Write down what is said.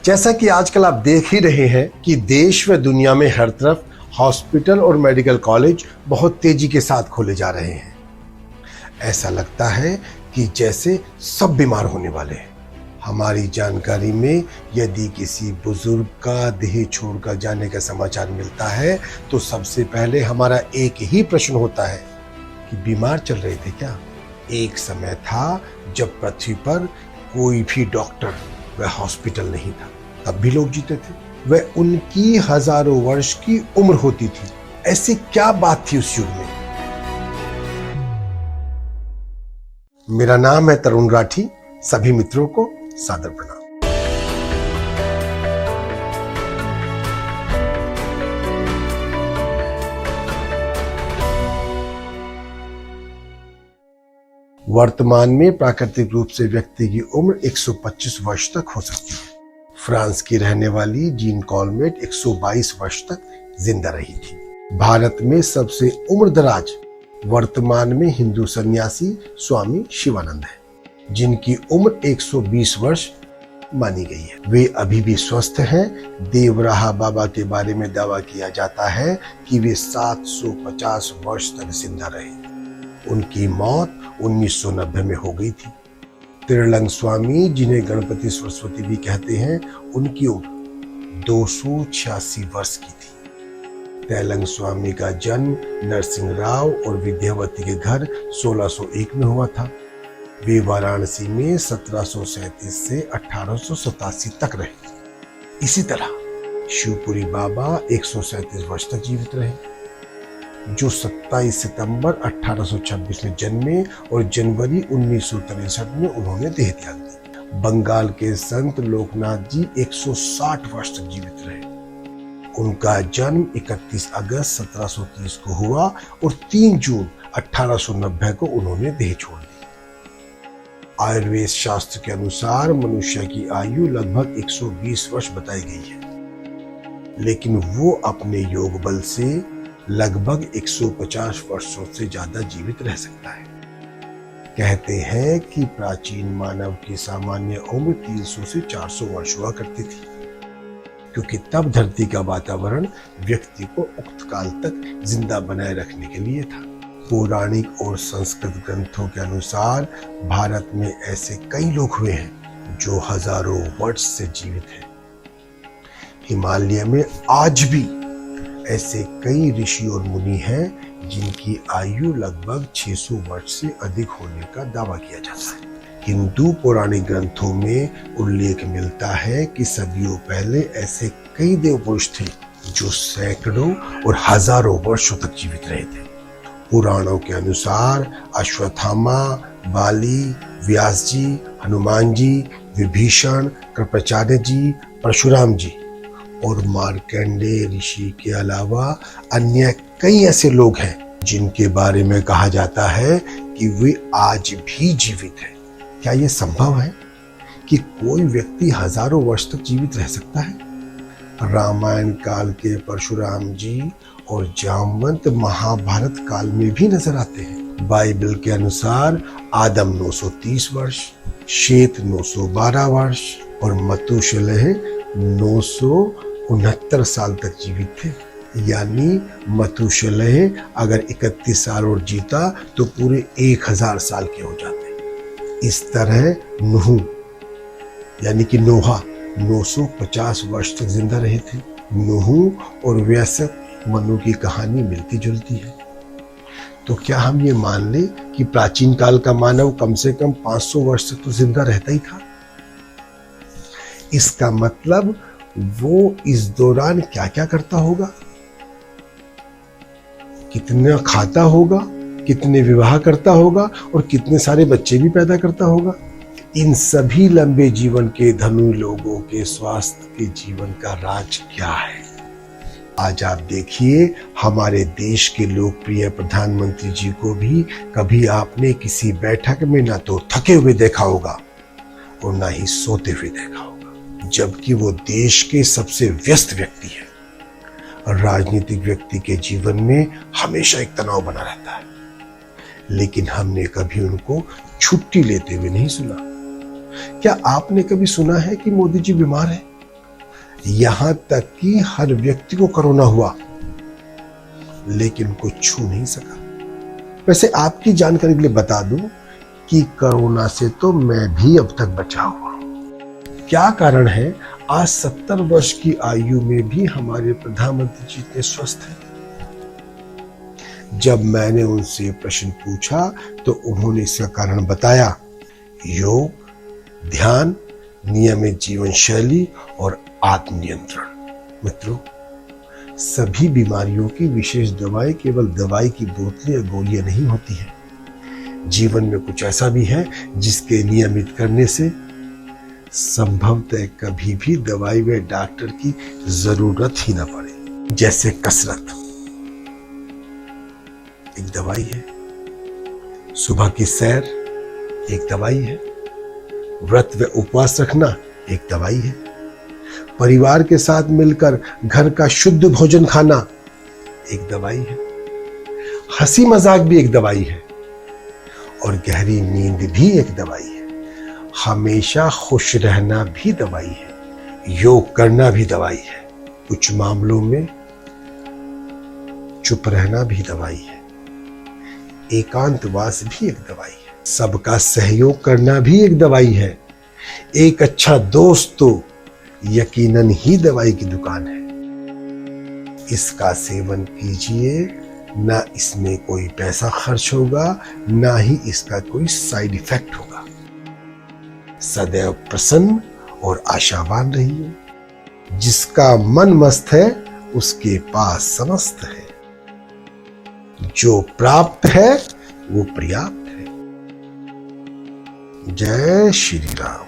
जैसा कि आजकल आप देख ही रहे हैं कि देश व दुनिया में हर तरफ हॉस्पिटल और मेडिकल कॉलेज बहुत तेजी के साथ खोले जा रहे हैं। ऐसा लगता है कि जैसे सब बीमार होने वाले हैं। हमारी जानकारी में यदि किसी बुजुर्ग का देह छोड़कर जाने का समाचार मिलता है तो सबसे पहले हमारा एक ही प्रश्न होता है कि बीमार चल रहे थे क्या? एक समय था जब पृथ्वी पर कोई भी डॉक्टर व हॉस्पिटल नहीं था, तब भी लोग जीते थे। वह उनकी हजारों वर्ष की उम्र होती थी। ऐसी क्या बात थी उस युग में? मेरा नाम है तरुण राठी। सभी मित्रों को सादर प्रणाम। वर्तमान में प्राकृतिक रूप से व्यक्ति की उम्र 125 वर्ष तक हो सकती है। फ्रांस की रहने वाली जीन कॉलमेट 122 वर्ष तक जिंदा रही थी। भारत में सबसे उम्रदराज वर्तमान में हिंदू सन्यासी स्वामी शिवानंद है, जिनकी उम्र 120 वर्ष मानी गई है। वे अभी भी स्वस्थ हैं। देवराहा बाबा के बारे में दावा किया जाता है कि वे 750 वर्ष तक जिंदा रहे। उनकी मौत 1990 में हो गई थी। त्रिलंग स्वामी, जिन्हें गणपति सरस्वती भी कहते हैं, उनकी उम्र 286 वर्ष की थी। तैलंग स्वामी का जन्म नरसिंह राव और विद्यावती के घर 1601 में हुआ था। वे वाराणसी में 1737 से 1887 तक रहे। इसी तरह शिवपुरी बाबा 137 वर्ष तक जीवित रहे, जो 27 सितंबर 1826 में जन्मे और जनवरी 1963 में उन्होंने देह त्याग दी। बंगाल के संत लोकनाथ जी 160 वर्ष तक जीवित रहे। उनका जन्म 31 अगस्त 1730 को हुआ और 3 जून 1890 को उन्होंने देह छोड़ दी। आयुर्वेद शास्त्र के अनुसार मनुष्य की आयु लगभग 120 वर्ष बताई गई है, लेकिन वो अपने योग बल से लगभग 150 वर्षों से ज्यादा जीवित रह सकता है। कहते हैं कि प्राचीन मानव की सामान्य उम्र 300 से 400 वर्ष हुआ करती थी, क्योंकि तब धरती का वातावरण व्यक्ति को उक्त काल तक जिंदा बनाए रखने के लिए था। पौराणिक और संस्कृत ग्रंथों के अनुसार भारत में ऐसे कई लोग हुए हैं जो हजारों वर्ष से जीवित हैं। हिमालय में आज भी ऐसे कई ऋषि और मुनि हैं जिनकी आयु लगभग 600 वर्ष से अधिक होने का दावा किया जाता है। हिंदू पौराणिक ग्रंथों में उल्लेख मिलता है कि सदियों पहले ऐसे कई देव पुरुष थे जो सैकड़ों और हजारों वर्षों तक जीवित रहे थे। पुराणों के अनुसार अश्वत्थामा, बाली, व्यास जी, हनुमान जी, विभीषण, कृपाचार्य जी, परशुराम जी और मार्कंडेय ऋषि के अलावा अन्य कई ऐसे लोग हैं जिनके बारे में कहा जाता है कि वे आज भी जीवित हैं। क्या यह संभव है कि कोई व्यक्ति हजारों वर्ष तक जीवित रह सकता है? रामायण काल के परशुराम जी और जामवंत महाभारत काल में भी नजर आते हैं। बाइबल के अनुसार आदम 930 वर्ष, शेत 912 वर्ष और मतुशलह 969 साल तक जीवित थे। यानी मतुशलह अगर 31 साल और जीता तो पूरे 1000 साल के हो जाते। इस तरह नूह यानी कि नोहा 950 वर्ष तक जिंदा रहे थे। नूह और व्यसक मनु की कहानी मिलती जुलती है। तो क्या हम ये मान ले कि प्राचीन काल का मानव कम से कम 500 वर्ष तक तो जिंदा रहता ही था? इसका मतलब वो इस दौरान क्या क्या करता होगा, कितना खाता होगा, कितने विवाह करता होगा और कितने सारे बच्चे भी पैदा करता होगा। इन सभी लंबे जीवन के धनी लोगों के स्वास्थ्य के जीवन का राज क्या है? आज आप देखिए, हमारे देश के लोकप्रिय प्रधानमंत्री जी को भी कभी आपने किसी बैठक में ना तो थके हुए देखा होगा और ना ही सोते हुए देखा होगा, जबकि वो देश के सबसे व्यस्त व्यक्ति है। राजनीतिक व्यक्ति के जीवन में हमेशा एक तनाव बना रहता है, लेकिन हमने कभी उनको छुट्टी लेते हुए नहीं सुना। क्या आपने कभी सुना है कि मोदी जी बीमार हैं? यहां तक कि हर व्यक्ति को कोरोना हुआ, लेकिन उनको छू नहीं सका। वैसे आपकी जानकारी के लिए बता दूं कि कोरोना से तो मैं भी अब तक बचा हुआ हूं। क्या कारण है आज 70 वर्ष की आयु में भी हमारे प्रधानमंत्री जी इतने स्वस्थ हैं? जब मैंने उनसे प्रश्न पूछा तो उन्होंने इसका कारण बताया, योग, ध्यान, नियमित जीवन शैली और आत्मनियंत्रण। मित्रों, सभी बीमारियों की विशेष दवाई केवल दवाई की बोतलें या गोलियां नहीं होती हैं। जीवन में कुछ ऐसा भी है जिसके नियमित करने से संभवतः कभी भी दवाई व डॉक्टर की जरूरत ही ना पड़े। जैसे कसरत एक दवाई है, सुबह की सैर एक दवाई है, व्रत व उपवास रखना एक दवाई है, परिवार के साथ मिलकर घर का शुद्ध भोजन खाना एक दवाई है, हंसी मजाक भी एक दवाई है और गहरी नींद भी एक दवाई है। हमेशा खुश रहना भी दवाई है, योग करना भी दवाई है, कुछ मामलों में चुप रहना भी दवाई है, एकांतवास भी एक दवाई है, सबका सहयोग करना भी एक दवाई है, एक अच्छा दोस्त तो यकीनन ही दवाई की दुकान है। इसका सेवन कीजिए, ना इसमें कोई पैसा खर्च होगा, ना ही इसका कोई साइड इफेक्ट होगा। सदैव प्रसन्न और आशावान रहिए। जिसका मन मस्त है उसके पास समस्त है, जो प्राप्त है वो पर्याप्त है। जय श्री राम।